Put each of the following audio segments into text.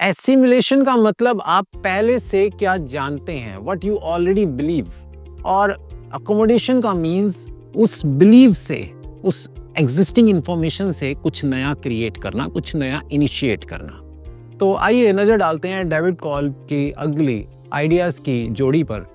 Assimilation का मतलब आप पहले से क्या जानते हैं, व्हाट यू ऑलरेडी बिलीव, और अकोमोडेशन का मीन्स उस बिलीव से, उस एग्जिस्टिंग इंफॉर्मेशन से कुछ नया क्रिएट करना, कुछ नया इनिशिएट करना। तो आइए नजर डालते हैं डेविड कॉल्ब की अगली आइडियाज की जोड़ी पर,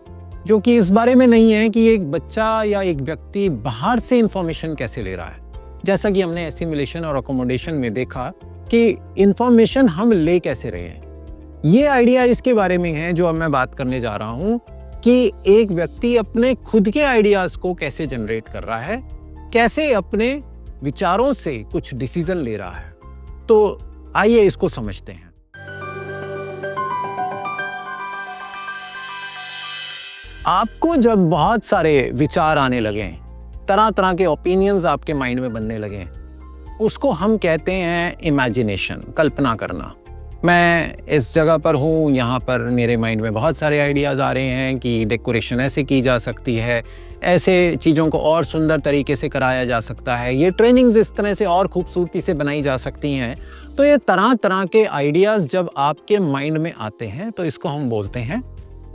जो कि इस बारे में नहीं है कि एक बच्चा या एक व्यक्ति बाहर से इंफॉर्मेशन कैसे ले रहा है। जैसा कि हमने एसिमिलेशन और अकोमोडेशन में देखा कि इंफॉर्मेशन हम ले कैसे रहे हैं। ये आइडिया इसके बारे में है जो अब मैं बात करने जा रहा हूं कि एक व्यक्ति अपने खुद के आइडियाज को कैसे जनरेट कर रहा है, कैसे अपने विचारों से कुछ डिसीजन ले रहा है। तो आइए इसको समझते हैं। आपको जब बहुत सारे विचार आने लगे, तरह तरह के ओपिनियंस आपके माइंड में बनने लगे, उसको हम कहते हैं इमेजिनेशन, कल्पना करना। मैं इस जगह पर हूँ, यहाँ पर मेरे माइंड में बहुत सारे आइडियाज़ आ रहे हैं कि डेकोरेशन ऐसे की जा सकती है, ऐसे चीज़ों को और सुंदर तरीके से कराया जा सकता है, ये ट्रेनिंग्स इस तरह से और खूबसूरती से बनाई जा सकती हैं। तो ये तरह तरह के आइडियाज़ जब आपके माइंड में आते हैं तो इसको हम बोलते हैं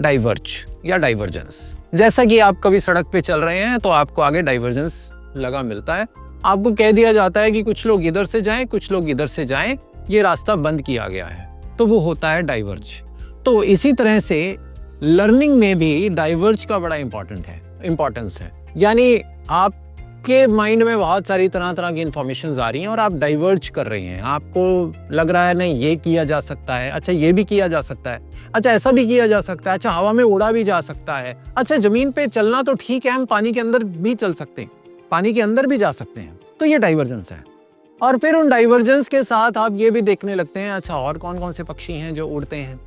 डाइवर्ज या डाइवर्जेंस। जैसा कि आप कभी सड़क पे चल रहे हैं तो आपको आगे डाइवर्जेंस लगा मिलता है, आपको कह दिया जाता है कि कुछ लोग इधर से जाएं, कुछ लोग इधर से जाएं, ये रास्ता बंद किया गया है, तो वो होता है डाइवर्ज। तो इसी तरह से लर्निंग में भी डाइवर्ज का बड़ा इंपॉर्टेंस है। यानी आपके माइंड में बहुत सारी तरह तरह की इंफॉर्मेशन आ रही हैं और आप डाइवर्ज कर रहे हैं। आपको लग रहा है नहीं ये किया जा सकता है, अच्छा ये भी किया जा सकता है, अच्छा ऐसा भी किया जा सकता है, अच्छा हवा में उड़ा भी जा सकता है, अच्छा जमीन पे चलना तो ठीक है, हम पानी के अंदर भी चल सकते हैं, पानी के अंदर भी जा सकते हैं। तो ये डाइवर्जेंस है। और फिर उन डाइवर्जेंस के साथ आप ये भी देखने लगते हैं, अच्छा और कौन कौन से पक्षी हैं जो उड़ते हैं।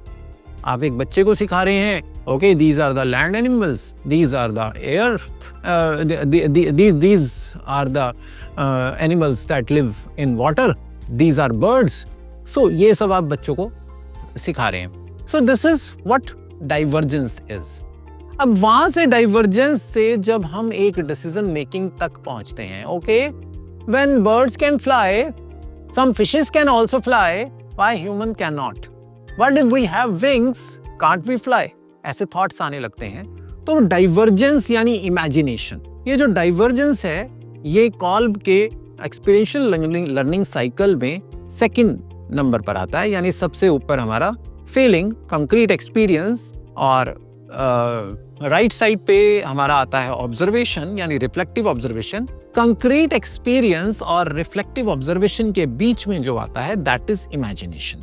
आप एक बच्चे को सिखा रहे हैं, okay these are the land animals, these are the air, these are the animals that live in water, these are birds. So ये सब आप बच्चों को सिखा रहे हैं। So this is what divergence is. अब वहां से डाइवर्जेंस से जब हम एक डिसीजन मेकिंग तक पहुंचते हैं, okay when birds can fly, some fishes can also fly, why human can not, what if we have wings, can't we fly, ऐसे थॉट्स आने लगते हैं। तो डाइवर्जेंस यानी इमेजिनेशन, ये जो डाइवर्जेंस है ये कॉल्ब के एक्सपीरियंशियल लर्निंग साइकिल में सेकंड नंबर पर आता है। यानी सबसे ऊपर हमारा फीलिंग, कंक्रीट एक्सपीरियंस, और राइट साइड पे हमारा आता है ऑब्जर्वेशन यानी रिफ्लेक्टिव ऑब्जर्वेशन। कंक्रीट एक्सपीरियंस और रिफ्लेक्टिव ऑब्जर्वेशन के बीच में जो आता है दैट इज इमेजिनेशन,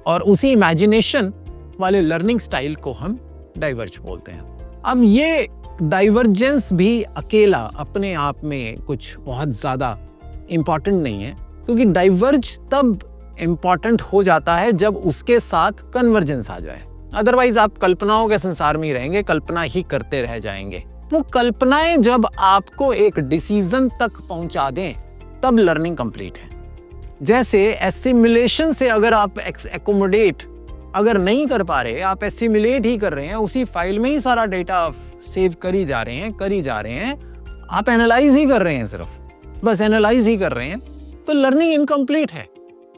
और उसी इमेजिनेशन वाले लर्निंग स्टाइल को हम डाइवर्ज बोलते हैं। अब ये डाइवर्जेंस भी अकेला अपने आप में कुछ बहुत ज्यादा इंपॉर्टेंट नहीं है, क्योंकि डाइवर्ज तब इंपॉर्टेंट हो जाता है जब उसके साथ कन्वर्जेंस आ जाए। अदरवाइज आप कल्पनाओं के संसार में ही रहेंगे, कल्पना ही करते रह जाएंगे। वो कल्पनाएं जब आपको एक डिसीजन तक पहुंचा दें तब लर्निंग कंप्लीट है। जैसे एसिमिलेशन से अगर आप एकोमोडेट अगर नहीं कर पा रहे, आप एसिमिलेट ही कर रहे हैं, उसी फाइल में ही सारा डेटा सेव करी जा रहे हैं, आप एनालाइज ही कर रहे हैं, सिर्फ बस एनालाइज ही कर रहे हैं, तो लर्निंग इनकम्प्लीट है।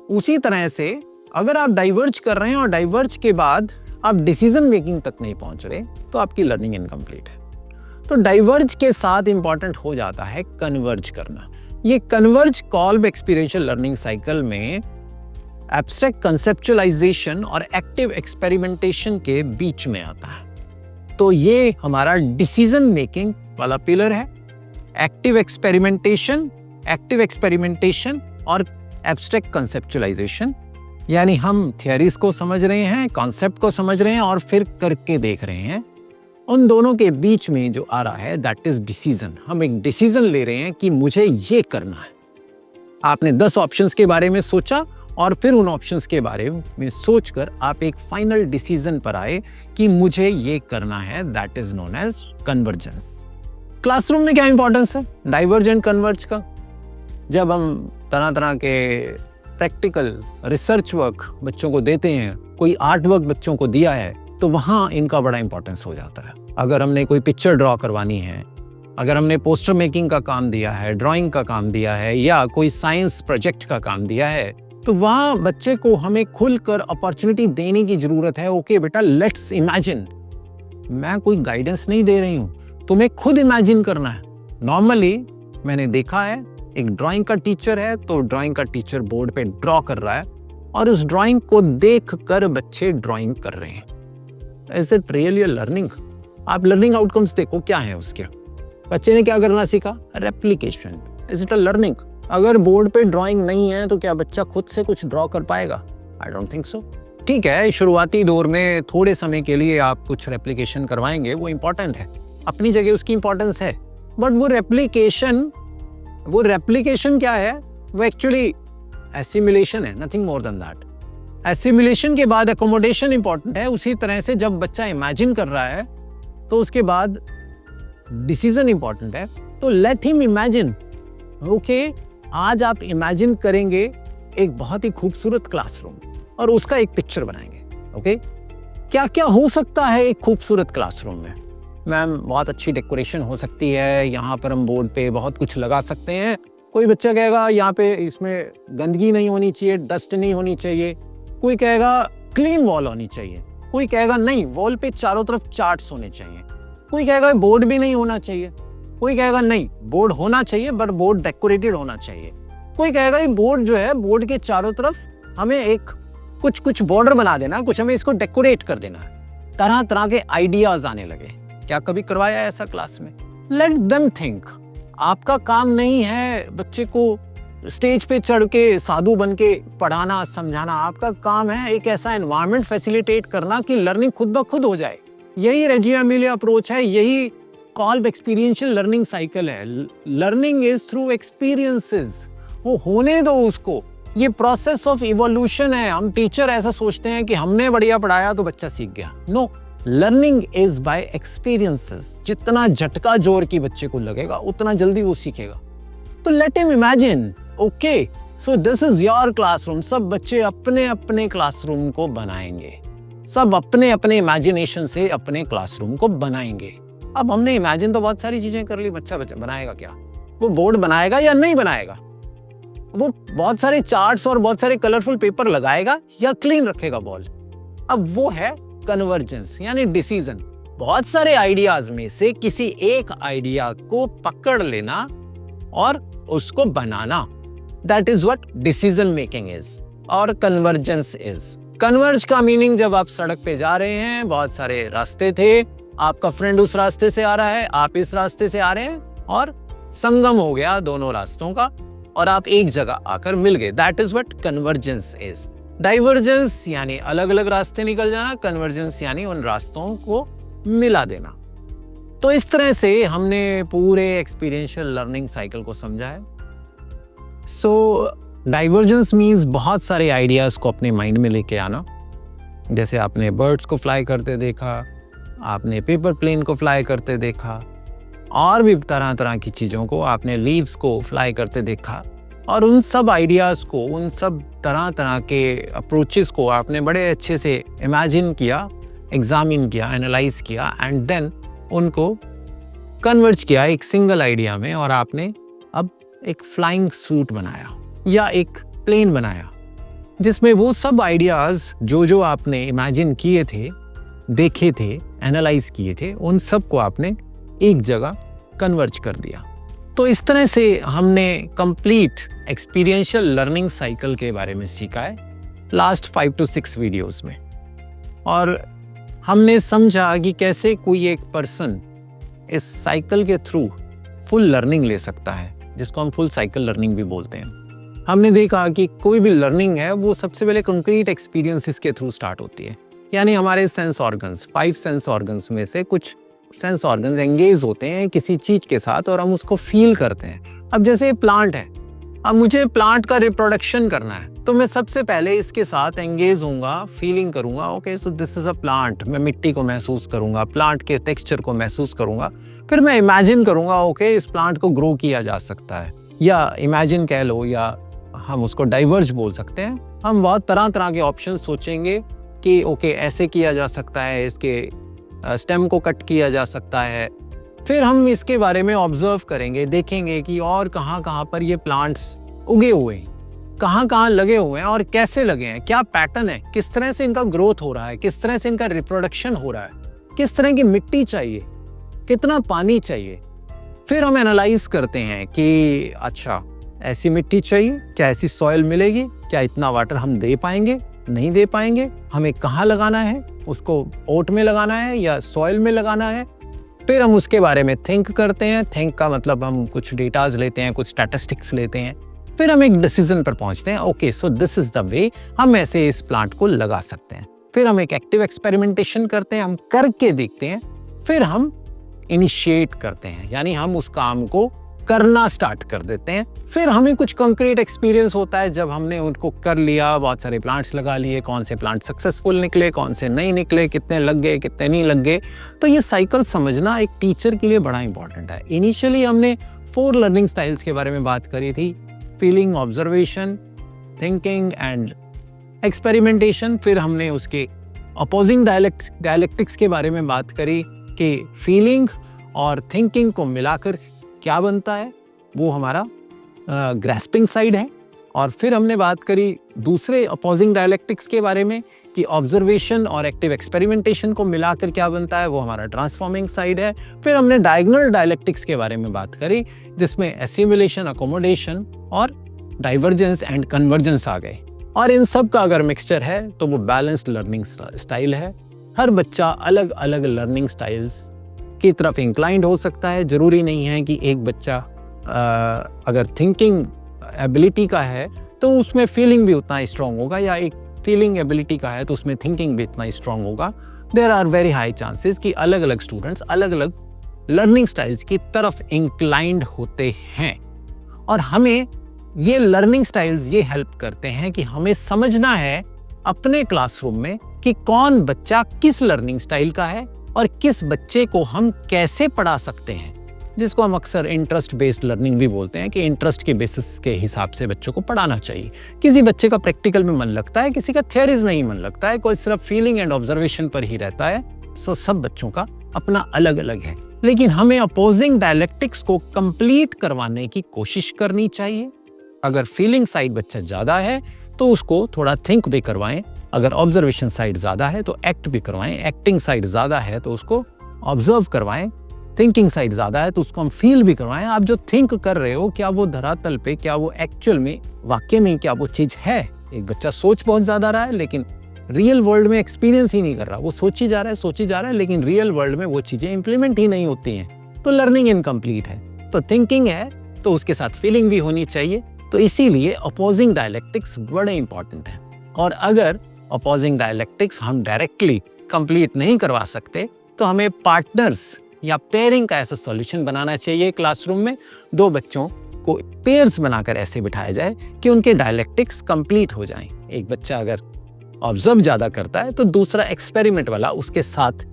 उसी तरह से अगर आप डाइवर्ज कर रहे हैं और डाइवर्ज के बाद आप डिसीजन मेकिंग तक नहीं पहुंच रहे, तो आपकी लर्निंग इनकम्प्लीट है। तो डाइवर्ज के साथ इंपॉर्टेंट हो जाता है कन्वर्ज करना। ये कन्वर्ज कॉल्ब एक्सपीरियंशियल लर्निंग साइकिल में एब्स्ट्रैक्ट कंसेप्चुअलाइजेशन और एक्टिव एक्सपेरिमेंटेशन के बीच में आता है। तो ये हमारा डिसीजन मेकिंग वाला पिलर है। एक्टिव एक्सपेरिमेंटेशन और एब्स्ट्रैक्ट कंसेप्चुअलाइजेशन, यानी हम थियरीज को समझ रहे हैं, कॉन्सेप्ट को समझ रहे हैं और फिर करके देख रहे हैं। उन दोनों के बीच में जो आ रहा है दैट इज डिसीजन। हम एक डिसीजन ले रहे हैं कि मुझे ये करना है। आपने 10 ऑप्शंस के बारे में सोचा और फिर उन ऑप्शंस के बारे में सोचकर आप एक फाइनल डिसीजन पर आए कि मुझे ये करना है। That is known as convergence. Classroom में क्या इंपॉर्टेंस है डाइवर्ज एंड कन्वर्ज का? जब हम तरह तरह के प्रैक्टिकल रिसर्च वर्क बच्चों को देते हैं, कोई आर्ट वर्क बच्चों को दिया है, तो वहाँ इनका बड़ा इंपॉर्टेंस हो जाता है। अगर हमने कोई पिक्चर ड्रॉ करवानी है, अगर हमने पोस्टर मेकिंग का काम दिया है, ड्राइंग का काम दिया है, या कोई साइंस प्रोजेक्ट का काम दिया है, तो वहाँ बच्चे को हमें खुलकर अपॉर्चुनिटी देने की जरूरत है। ओके बेटा, लेट्स इमेजिन। मैं कोई गाइडेंस नहीं दे रही हूँ, तुम्हें खुद इमेजिन करना है। नॉर्मली मैंने देखा है, एक ड्राइंग का टीचर है तो ड्राइंग का टीचर बोर्ड पे ड्रॉ कर रहा है और उस ड्राइंग को देखकर बच्चे ड्राइंग कर रहे हैं। Is it really learning? आप लर्निंग आउटकम्स देखो क्या है उसके। बच्चे ने क्या करना सीखा? Replication. Is it a learning? अगर बोर्ड पे ड्राइंग नहीं है तो क्या बच्चा खुद से कुछ ड्रॉ कर पाएगा? I don't think so. ठीक है, शुरुआती दौर में थोड़े समय के लिए आप कुछ रेप्लिकेशन करवाएंगे, वो इंपॉर्टेंट है, अपनी जगह उसकी इंपॉर्टेंस है। बट वो रेप्लिकेशन क्या है? वो एक्चुअली एसिमुलेशन है, nothing more than that. Assimilation के बाद अकोमोडेशन इंपॉर्टेंट है। उसी तरह से जब बच्चा इमेजिन कर रहा है तो उसके बाद डिसीजन इंपॉर्टेंट है। तो लेट हिम इमेजिन। ओके, आज आप इमेजिन करेंगे एक बहुत ही खूबसूरत क्लासरूम और उसका एक पिक्चर बनाएंगे। ओके, क्या क्या हो सकता है एक खूबसूरत क्लासरूम में? मैम, बहुत अच्छी डेकोरेशन हो सकती है, यहाँ पर हम बोर्ड पे बहुत कुछ लगा सकते हैं। कोई बच्चा कहेगा यहाँ पे इसमें गंदगी नहीं होनी चाहिए, डस्ट नहीं होनी चाहिए। कोई कहेगा क्लीन वॉल होनी चाहिए। कोई कहेगा नहीं, वॉल पे चारों तरफ चार्ट्स होने चाहिए। कोई कहेगा बोर्ड भी नहीं होना चाहिए। कोई कहेगा नहीं, बोर्ड होना चाहिए बट बोर्ड डेकोरेटेड होना चाहिए। कोई कहेगा ये बोर्ड जो है, बोर्ड के चारों तरफ हमें एक कुछ बॉर्डर बना देना, कुछ हमें इसको डेकोरेट कर देना है। तरह तरह के आइडियाज आने लगे। क्या कभी करवाया ऐसा क्लास में? Let them think. आपका काम नहीं है बच्चे को स्टेज पे चढ़ के साधु बन के पढ़ाना समझाना। आपका काम है एक ऐसा एनवायरनमेंट फैसिलिटेट करना कि लर्निंग खुद ब खुद हो जाए। यही रेजियो एमिलियो अप्रोच है, यही कॉल्ब एक्सपीरियंशियल लर्निंग साइकिल है। Learning is through experiences. वो होने दो उसको। ये प्रोसेस ऑफ इवोल्यूशन है। हम टीचर ऐसा सोचते हैं कि हमने बढ़िया पढ़ाया तो बच्चा सीख गया। No, learning is by experiences. जितना झटका जोर की बच्चे को लगेगा उतना जल्दी वो सीखेगा। तो let him imagine. Okay, so this is your classroom. सब बच्चे अपने अपने क्लासरूम को बनाएंगे, सब अपने अपने इमेजिनेशन से अपने क्लासरूम को बनाएंगे। अब हमने इमेजिन तो बहुत सारी चीजें कर ली, बच्चा बनाएगा क्या? वो बोर्ड बनाएगा या नहीं बनाएगा? वो बहुत सारे चार्ट्स और बहुत सारे कलरफुल पेपर लगाएगा या क्लीन रखेगा बॉल? अब वो है कन्वर्जेंस यानी डिसीजन। बहुत सारे आइडियाज में से किसी एक आइडिया को पकड़ लेना और उसको बनाना, that is what decision making is और कन्वर्जेंस इज। कन्वर्ज का मीनिंग, जब आप सड़क पे जा रहे हैं, बहुत सारे रास्ते थे, आपका फ्रेंड उस रास्ते से आ रहा है, आप इस रास्ते से आ रहे हैं और संगम हो गया दोनों रास्तों का और आप एक जगह आकर मिल गए। That is what convergence is. Divergence यानी अलग अलग रास्ते निकल जाना, कन्वर्जेंस यानी उन रास्तों को मिला देना। तो इस तरह से हमने पूरे एक्सपीरियंशियल लर्निंग साइकिल को समझा है। सो डाइवर्जेंस मीन्स बहुत सारे आइडियाज को अपने माइंड में लेके आना। जैसे आपने बर्ड्स को फ्लाई करते देखा, आपने पेपर प्लेन को फ्लाई करते देखा, और भी तरह तरह की चीज़ों को, आपने लीव्स को फ्लाई करते देखा, और उन सब आइडियाज़ को, उन सब तरह तरह के अप्रोचेस को आपने बड़े अच्छे से इमेजिन किया, एग्जामिन किया, एनालाइज किया एंड देन उनको कन्वर्ज किया एक सिंगल आइडिया में। और आपने अब एक फ्लाइंग सूट बनाया या एक प्लेन बनाया जिसमें वो सब आइडियाज़ जो आपने इमेजिन किए थे, देखे थे, एनालाइज किए थे, उन सब को आपने एक जगह कन्वर्ज कर दिया। तो इस तरह से हमने कंप्लीट एक्सपीरियंशियल लर्निंग साइकिल के बारे में सीखा है लास्ट 5 to 6 वीडियोस में। और हमने समझा कि कैसे कोई एक पर्सन इस साइकिल के थ्रू फुल लर्निंग ले सकता है, जिसको हम फुल साइकिल लर्निंग भी बोलते हैं। हमने देखा कि कोई भी लर्निंग है वो सबसे पहले कंक्रीट एक्सपीरियंसेस के थ्रू स्टार्ट होती है। यानी हमारे सेंस ऑर्गन्स, 5 सेंस ऑर्गन्स में से कुछ सेंस ऑर्गन्स एंगेज होते हैं किसी चीज के साथ और हम उसको फील करते हैं। अब जैसे प्लांट है, अब मुझे प्लांट का रिप्रोडक्शन करना है तो मैं सबसे पहले इसके साथ एंगेज होऊंगा, फीलिंग करूंगा। Okay, so this is a plant. मैं मिट्टी को महसूस करूंगा, प्लांट के टेक्सचर को महसूस करूंगा, फिर मैं इमेजिन करूंगा ओके इस प्लांट को ग्रो किया जा सकता है, या इमेजिन कह लो, या हम उसको डाइवर्ज बोल सकते हैं। हम बहुत तरह तरह के ऑप्शन सोचेंगे कि ओके ऐसे किया जा सकता है, इसके स्टेम को कट किया जा सकता है। फिर हम इसके बारे में ऑब्जर्व करेंगे, देखेंगे कि और कहाँ कहाँ पर ये प्लांट्स उगे हुए हैं। कहाँ कहाँ लगे हुए हैं और कैसे लगे हैं, क्या पैटर्न है, किस तरह से इनका ग्रोथ हो रहा है, किस तरह से इनका रिप्रोडक्शन हो रहा है, किस तरह की मिट्टी चाहिए, कितना पानी चाहिए। फिर हम एनालाइज करते हैं कि अच्छा ऐसी मिट्टी चाहिए, क्या ऐसी सॉइल मिलेगी, क्या इतना वाटर हम दे पाएंगे, नहीं दे पाएंगे, हमें कहाँ लगाना है, उसको ओट में लगाना है या सॉइल में लगाना है। फिर हम उसके बारे में थिंक करते हैं। थिंक का मतलब हम कुछ डेटाज लेते हैं, कुछ स्टैटिस्टिक्स लेते हैं, फिर हम एक डिसीजन पर पहुंचते हैं। Okay, so this is the way हम ऐसे इस प्लांट को लगा सकते हैं। फिर हम एक एक्टिव एक्सपेरिमेंटेशन करते हैं, हम करके देखते हैं, फिर हम इनिशिएट करते हैं, यानी हम उस काम को करना स्टार्ट कर देते हैं। फिर हमें कुछ कंक्रीट एक्सपीरियंस होता है जब हमने उनको कर लिया, बहुत सारे प्लांट्स लगा लिए, कौन से प्लांट सक्सेसफुल निकले, कौन से नहीं निकले, कितने लग गए, कितने नहीं लग गए। तो ये साइकिल समझना एक टीचर के लिए बड़ा इंपॉर्टेंट है। इनिशियली हमने 4 लर्निंग स्टाइल्स के बारे में बात करी थी, feeling, observation, thinking and experimentation. फिर हमने उसके अपोजिंग डायलेक्टिक्स के बारे में बात करी कि फीलिंग और थिंकिंग को मिलाकर क्या बनता है, वो हमारा ग्रैस्पिंग साइड है। और फिर हमने बात करी दूसरे अपोजिंग डायलेक्टिक्स के बारे में कि ऑब्जर्वेशन और एक्टिव एक्सपेरिमेंटेशन को मिलाकर क्या बनता है, वो हमारा ट्रांसफॉर्मिंग साइड है। फिर हमने डायगोनल डायलेक्टिक्स के बारे में बात करी, जिसमें एसिमुलेशन, अकोमोडेशन और डाइवर्जेंस एंड कन्वर्जेंस आ गए। और इन सब का अगर मिक्सचर है तो वो बैलेंस्ड लर्निंग स्टाइल है। हर बच्चा अलग अलग लर्निंग स्टाइल्स की तरफ इंक्लाइंड हो सकता है। जरूरी नहीं है कि एक बच्चा अगर थिंकिंग एबिलिटी का है तो उसमें फीलिंग भी उतना ही स्ट्रांग होगा, या एक फीलिंग एबिलिटी का है तो उसमें थिंकिंग भी इतना ही स्ट्रांग होगा। There are very high chances कि अलग अलग स्टूडेंट्स अलग अलग लर्निंग स्टाइल्स की तरफ इंक्लाइंड होते हैं। और हमें ये लर्निंग स्टाइल्स ये हेल्प करते हैं कि हमें समझना है अपने क्लासरूम में कि कौन बच्चा किस लर्निंग स्टाइल का है और किस बच्चे को हम कैसे पढ़ा सकते हैं, जिसको हम अक्सर इंटरेस्ट बेस्ड लर्निंग भी बोलते हैं कि इंटरेस्ट के बेसिस के हिसाब से बच्चों को पढ़ाना चाहिए। किसी बच्चे का प्रैक्टिकल में मन लगता है, किसी का थियरीज में ही मन लगता है, कोई सिर्फ फीलिंग एंड ऑब्जर्वेशन पर ही रहता है। सो सब बच्चों का अपना अलग अलग है, लेकिन हमें अपोजिंग डायलेक्टिक्स को कंप्लीट करवाने की कोशिश करनी चाहिए। अगर फीलिंग साइड बच्चा ज़्यादा है तो उसको थोड़ा थिंक भी करवाएं, अगर ऑब्जर्वेशन साइड ज़्यादा है तो एक्ट भी करवाएं, एक्टिंग साइड ज़्यादा है तो उसको ऑब्जर्व करवाएं, थिंकिंग साइड ज़्यादा है तो उसको हम फील भी करवाएं। आप जो थिंक कर रहे हो, क्या वो धरातल पे, क्या वो एक्चुअल में, वाकई में क्या वो चीज़ है। एक बच्चा सोच बहुत ज़्यादा रहा है लेकिन रियल वर्ल्ड में एक्सपीरियंस ही नहीं कर रहा, वो सोची जा रहा है लेकिन रियल वर्ल्ड में वो चीज़ें इंप्लीमेंट ही नहीं होती हैं, तो लर्निंग इनकम्प्लीट है। तो थिंकिंग है तो उसके साथ फीलिंग भी होनी चाहिए। तो इसीलिए अपोजिंग डायलेक्टिक्स बड़े इंपॉर्टेंट है। और अगर अपोजिंग डायलेक्टिक्स हम डायरेक्टली कंप्लीट नहीं करवा सकते तो हमें पार्टनर्स या पेयरिंग का ऐसा सॉल्यूशन बनाना चाहिए। क्लासरूम में 2 बच्चों को पेयर्स बनाकर ऐसे बिठाया जाए कि उनके डायलेक्टिक्स कंप्लीट हो जाएं। एक बच्चा अगर ऑब्जर्व ज़्यादा करता है तो दूसरा एक्सपेरिमेंट वाला उसके साथ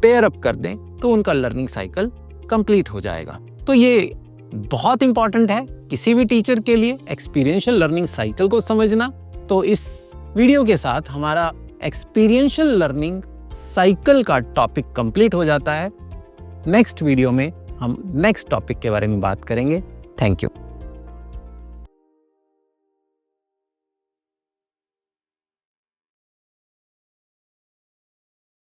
पेयर अप कर दें तो उनका लर्निंग साइकिल कंप्लीट हो जाएगा। तो ये बहुत इंपॉर्टेंट है किसी भी टीचर के लिए एक्सपीरियंशियल लर्निंग साइकिल को समझना। तो इस वीडियो के साथ हमारा एक्सपीरियंशियल लर्निंग साइकिल का टॉपिक कंप्लीट हो जाता है। नेक्स्ट वीडियो में हम नेक्स्ट टॉपिक के बारे में बात करेंगे। Thank you.